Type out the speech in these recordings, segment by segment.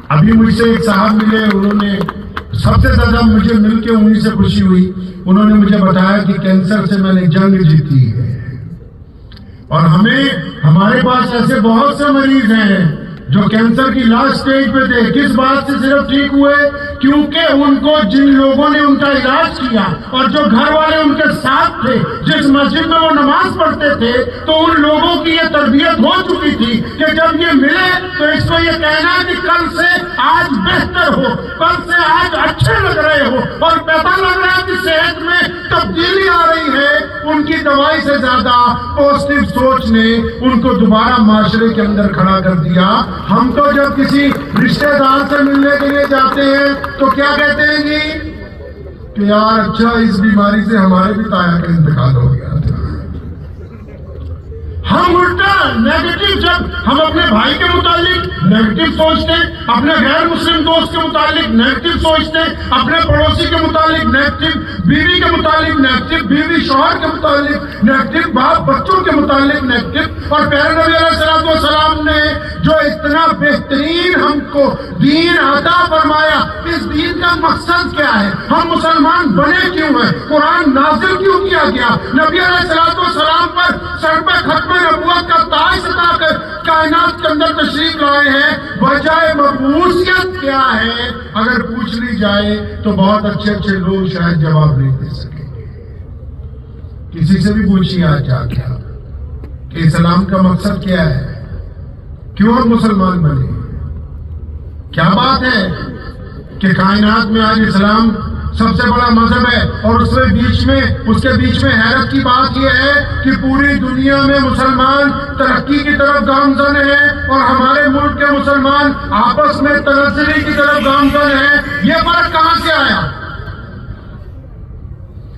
ابھی مجھ سے ایک صاحب ملے, انہوں نے سب سے زیادہ مجھے مل کے انہیں سے خوشی ہوئی. انہوں نے مجھے بتایا کہ کینسر سے میں نے جنگ جیتی ہے. اور ہمارے پاس ایسے بہت سے مریض ہیں جو کینسر کی لاسٹ سٹیج پہ تھے. کس بات سے صرف ٹھیک ہوئے؟ کیونکہ ان کو جن لوگوں نے ان کا علاج کیا اور جو گھر والے ان کے ساتھ تھے, جس مسجد میں وہ نماز پڑھتے تھے, تو ان لوگوں کی یہ تربیت ہو چکی تھی کہ جب یہ ملے تو اس کو یہ کہنا کہ کل سے آج بہتر ہو, کل سے آج اچھے لگ رہے ہو, اور پتہ لگ رہا ہے کہ صحت میں تبدیلی آ رہی ہے. ان کی دوائی سے زیادہ پازیٹیو سوچ نے ان کو دوبارہ معاشرے کے اندر کھڑا کر دیا. ہم تو جب کسی رشتہ دار سے ملنے کے لیے جاتے ہیں تو کیا کہتے ہیں جی کہ یار اچھا اس بیماری سے ہمارے بھی تایا کا انتقال ہو گیا تھا. ہم الٹا نیگیٹو, جب ہم اپنے بھائی کے متعلق نیگیٹو سوچتے ہیں, اپنے غیر مسلم دوست کے متعلق نیگیٹو سوچتے ہیں, اپنے پڑوسی کے متعلق نیگیٹو, بیوی کے متعلق نیگیٹو, بیوی شوہر کے متعلق نیگیٹو, باپ بچوں کے متعلق نیگیٹو. اور پیارے نبی علیہ السلام نے جو اتنا بہترین ہم کو دین عطا فرمایا, اس دین کا مقصد کیا ہے, ہم مسلمان بنے کیوں ہیں, قرآن نازل کیوں کیا گیا, نبی علیہ السلام پر سر پہ ختم نبوت کا تاج سجا کر کائنات کے اندر تشریف لائے ہیں, وجہ مبعوثیت کیا ہے؟ اگر پوچھ لی جائے تو بہت اچھے اچھے لوگ شاید جواب نہیں دے سکیں گے. کسی سے بھی پوچھیے آج جا کے کہ اسلام کا مقصد کیا ہے, کیوں ہم مسلمان بنے, کیا بات ہے کہ کائنات میں آج اسلام سب سے بڑا مذہب ہے, اور اس کے بیچ میں حیرت کی بات یہ ہے کہ پوری دنیا میں مسلمان ترقی کی طرف گامزن ہیں اور ہمارے ملک کے مسلمان آپس میں تنزلی کی طرف گامزن ہیں. یہ فرق کہاں سے آیا؟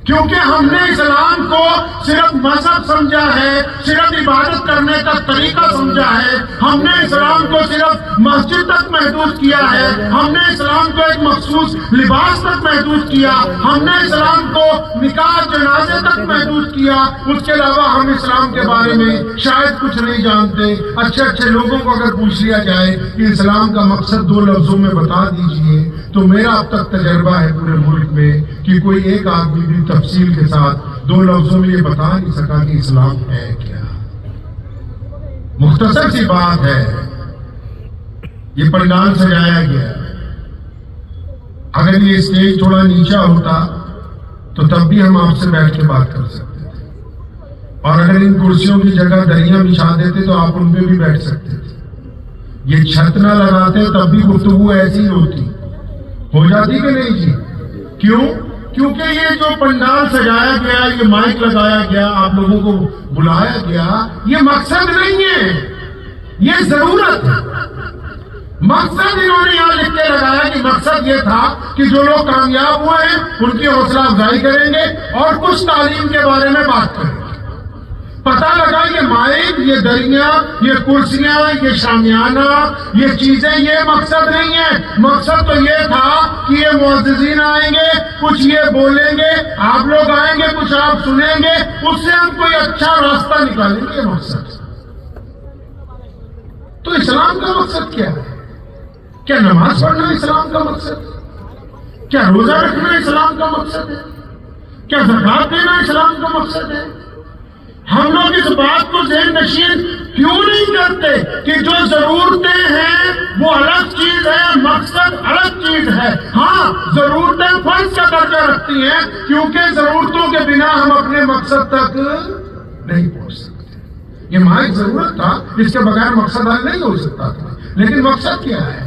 کیونکہ ہم نے اسلام کو صرف مذہب سمجھا ہے, صرف عبادت کرنے کا طریقہ سمجھا ہے. ہم نے اسلام کو صرف مسجد تک محدود کیا ہے, ہم نے اسلام کو ایک مخصوص لباس تک محدود کیا, ہم نے اسلام کو نکاح جنازے تک محدود کیا. اس کے علاوہ ہم اسلام کے بارے میں شاید کچھ نہیں جانتے. اچھے اچھے لوگوں کو اگر پوچھ لیا جائے کہ اسلام کا مقصد 2 لفظوں میں بتا دیجئے, تو میرا اب تک تجربہ ہے پورے ملک میں کہ کوئی ایک آدمی بھی تفصیل کے ساتھ 2 لفظوں میں یہ بتا نہیں سکا کہ اسلام ہے کیا. مختصر سی بات ہے, یہ پنڈال سجایا گیا, اگر یہ اسٹیج تھوڑا نیچا ہوتا تو تب بھی ہم آپ سے بیٹھ کے بات کر سکتے تھے, اور اگر ان کرسیوں کی جگہ دریاں بچھا دیتے تو آپ ان پہ بھی بیٹھ سکتے تھے. یہ چھت نہ لگاتے تب بھی گفتگو ایسی ہی ہوتی, ہو جاتی کہ نہیں جی؟ کیوں؟ کیونکہ یہ جو پنڈال سجایا گیا, یہ مائک لگایا گیا, آپ لوگوں کو بلایا گیا, یہ مقصد نہیں ہے, یہ ضرورت ہے. مقصد انہوں نے یہاں لکھ کے لگایا کہ مقصد یہ تھا کہ جو لوگ کامیاب ہوئے ہیں ان کی حوصلہ افزائی کریں گے اور کچھ تعلیم کے بارے میں بات کریں گے. پتہ لگا یہ مائک, یہ دریاں, یہ کرسیاں, یہ شامیانہ, یہ چیزیں, یہ مقصد نہیں ہے. مقصد تو یہ تھا کہ یہ معززین آئیں گے, کچھ یہ بولیں گے, آپ لوگ آئیں گے, کچھ آپ سنیں گے, اس سے ہم کوئی اچھا راستہ نکالیں گے. یہ مقصد. تو اسلام کا مقصد کیا ہے؟ کیا نماز پڑھنا اسلام کا مقصد ہے؟ کیا روزہ رکھنا اسلام کا مقصد ہے؟ کیا زکوٰۃ دینا اسلام کا مقصد ہے؟ ہم لوگ اس بات کو ذہن نشین کیوں نہیں کرتے کہ جو ضرورتیں ہیں وہ الگ چیز ہے, مقصد الگ چیز ہے. ہاں ضرورتیں فرض کا درجہ رکھتی ہیں کیونکہ ضرورتوں کے بنا ہم اپنے مقصد تک نہیں پہنچ سکتے. یہ مائک ضرورت تھا, اس کے بغیر مقصد حل نہیں ہو سکتا تھا. لیکن مقصد کیا ہے؟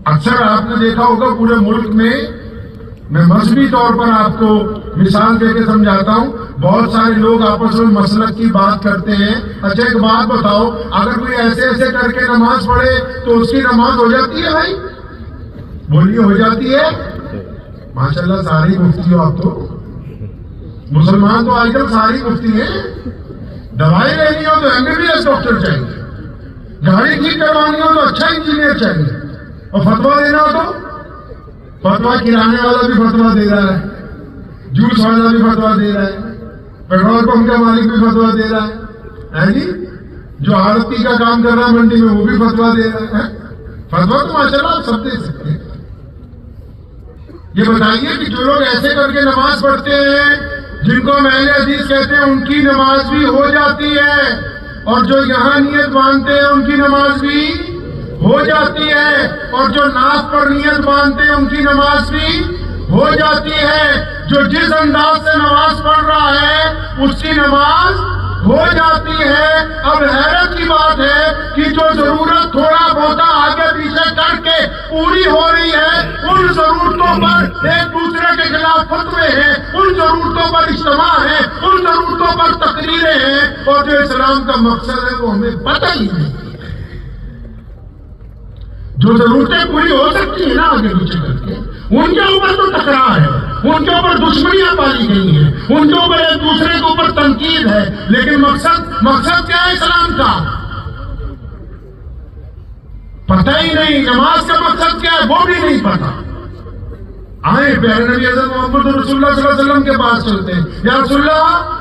اکثر آپ نے دیکھا ہوگا پورے ملک میں مذہبی طور پر آپ کو مثال دے کے سمجھاتا ہوں, بہت سارے لوگ آپس میں مسلک کی بات کرتے ہیں. اچھا ایک بات بتاؤ, اگر کوئی ایسے کر کے نماز پڑھے تو اس کی نماز ہو جاتی ہے بھائی؟ بولیے, ہو جاتی ہے؟ ماشاءاللہ ساری مفتی ہو آپ تو. مسلمان تو آج کل ساری مفتی ہیں. دوائی لینی ہو تو MBBS ڈاکٹر چاہیے, گاڑی ٹھیک کروانی ہو تو اچھا انجینئر چاہیے, اور فتوا دینا ہو تو فتوا کرانے والا بھی فتوا دے رہا ہے, جوس والا بھی فتوا دے رہا ہے, پیٹرول پمپ کا مالک بھی فتوا دے رہا ہے جی, جو آڑتی کا کام کر رہا ہے منڈی میں وہ بھی فتوا دے رہا ہے. فتویٰ تو ماشاءاللہ آپ سب دے سکتے ہیں. یہ بتائیے کہ جو لوگ ایسے کر کے نماز پڑھتے ہیں جن کو اہل حدیث کہتے ہیں ان کی نماز بھی ہو جاتی ہے، اور جو یہاں نیت باندھتے ہیں ان کی نماز بھی ہو جاتی ہے، اور جو ناف پر نیت باندھتے ہیں ان کی نماز بھی ہو جاتی ہے. جو جس انداز سے نماز پڑھ رہا ہے اس کی نماز ہو جاتی ہے. اب حیرت کی بات ہے کہ جو ضرورت تھوڑا بہت آگے پیچھے کر کے پوری ہو رہی ہے، ان ضرورتوں پر ایک دوسرے کے خلاف فتوے ہیں، ان ضرورتوں پر اجتماع ہے، ان ضرورتوں پر تقریریں ہیں، اور جو اسلام کا مقصد ہے وہ ہمیں پتہ ہی نہیں. جو ضرورتیں پوری ہو سکتی ہیں نا آگے پیچھے کر کے، ان کے اوپر تو تکرار ہے، ان کے اوپر دشمنیاں پالی گئی ہیں، ان کے اوپر ایک دوسرے کے اوپر تنقید ہے. لیکن مقصد کیا ہے اسلام کا؟ پتہ ہی نہیں. نماز کا مقصد کیا ہے وہ بھی نہیں پتا. آئے پیارے نبی حضرت محمد رسول اللہ صلی اللہ علیہ وسلم کے پاس چلتے ہیں. یا رسول اللہ،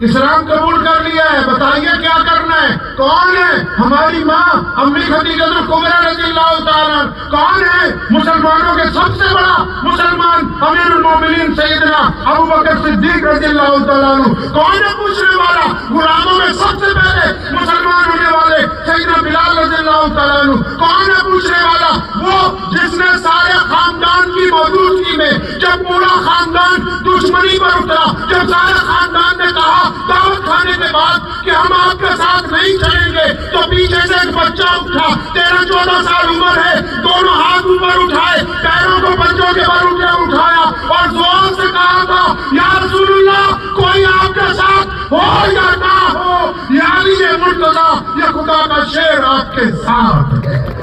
اسلام قبول کر لیا ہے، بتائیے کیا کرنا ہے؟ کون ہے؟ ہماری ماں امی خدیجہ الکبریٰ رضی اللہ تعالیٰ. کون ہے؟ مسلمانوں کے سب سے بڑا مسلمان امیر المومنین سیدنا ابو بکر صدیق رضی اللہ تعالیٰ عنہ. کون ہے پوچھنے والا؟ غلاموں میں سب سے پہلے مسلمان ہونے والے سیدنا بلال رضی اللہ تعالیٰ عنہ. کون ہے پوچھنے والا؟ وہ جس نے سارے خاندان کی موجودگی میں، جب پورا خاندان دشمنی پر اترا، جب سارے خاندان نے کہا دعوت کھانے کے بعد کہ ہم آپ کے ساتھ نہیں چلیں گے، تو پیچھے سے ایک بچہ اٹھا، 13-14 سال عمر ہے، دونوں ہاتھ اوپر اٹھائے، پیروں کو پنجوں کے بل اٹھایا اور زور سے کہا تھا، یا رسول اللہ، کوئی آپ کے ساتھ ہو یا نہ ہو، یا علی مرتضیٰ، یہ خدا کا شیر آپ کے ساتھ ہے.